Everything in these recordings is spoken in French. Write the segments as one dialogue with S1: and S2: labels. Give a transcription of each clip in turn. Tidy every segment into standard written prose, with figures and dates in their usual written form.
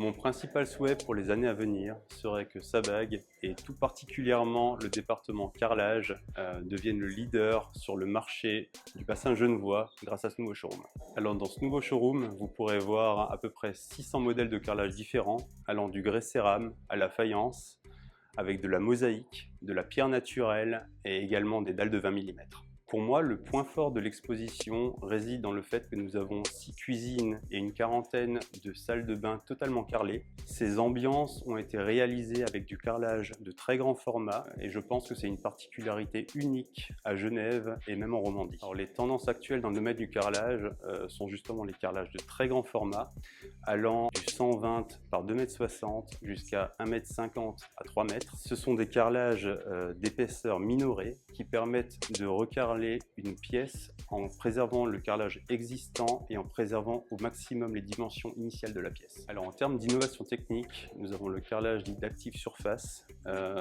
S1: Mon principal souhait pour les années à venir serait que Sabag, et tout particulièrement le département carrelage, devienne le leader sur le marché du bassin genevois grâce à ce nouveau showroom. Alors dans ce nouveau showroom, vous pourrez voir à peu près 600 modèles de carrelage différents, allant du grès cérame à la faïence, avec de la mosaïque, de la pierre naturelle et également des dalles de 20 mm. Pour moi, le point fort de l'exposition réside dans le fait que nous avons 6 cuisines et une quarantaine de salles de bain totalement carrelées. Ces ambiances ont été réalisées avec du carrelage de très grand format et je pense que c'est une particularité unique à Genève et même en Romandie. Alors, les tendances actuelles dans le domaine du carrelage sont justement les carrelages de très grand format, allant du 120 par 2,60 m jusqu'à 1,50 m à 3 m. Ce sont des carrelages d'épaisseur minorée qui permettent de recarreler une pièce en préservant le carrelage existant et en préservant au maximum les dimensions initiales de la pièce. Alors en termes d'innovation technique, nous avons le carrelage dit d'active surface.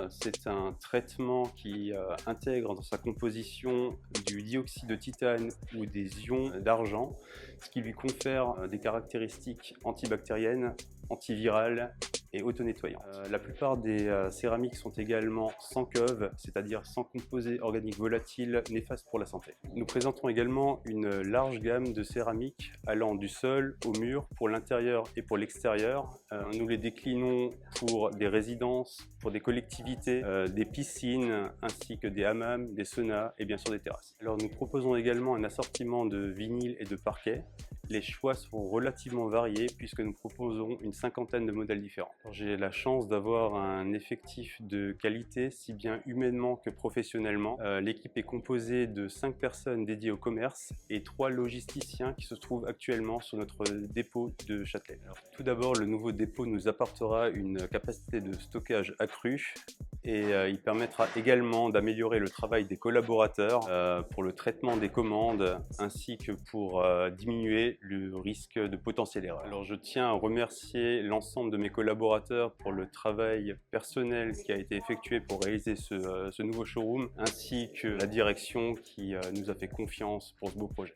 S1: C'est un traitement qui intègre dans sa composition du dioxyde de titane ou des ions d'argent, ce qui lui confère des caractéristiques antibactériennes, antivirales et auto-nettoyantes. La plupart des céramiques sont également sans queuve, c'est-à-dire sans composés organiques volatiles néfastes pour la santé. Nous présentons également une large gamme de céramiques allant du sol au mur pour l'intérieur et pour l'extérieur. Nous les déclinons pour des résidences, pour des collectivités, des piscines, ainsi que des hammams, des saunas et bien sûr des terrasses. Alors nous proposons également un assortiment de vinyle et de parquet. Les choix sont relativement variés puisque nous proposons une cinquantaine de modèles différents. J'ai la chance d'avoir un effectif de qualité, si bien humainement que professionnellement. L'équipe est composée de 5 personnes dédiées au commerce et 3 logisticiens qui se trouvent actuellement sur notre dépôt de Châtelet. Alors, tout d'abord, le nouveau dépôt nous apportera une capacité de stockage accrue et il permettra également d'améliorer le travail des collaborateurs pour le traitement des commandes ainsi que pour diminuer le risque de potentielle erreur. Alors je tiens à remercier l'ensemble de mes collaborateurs pour le travail personnel qui a été effectué pour réaliser ce nouveau showroom ainsi que la direction qui nous a fait confiance pour ce beau projet.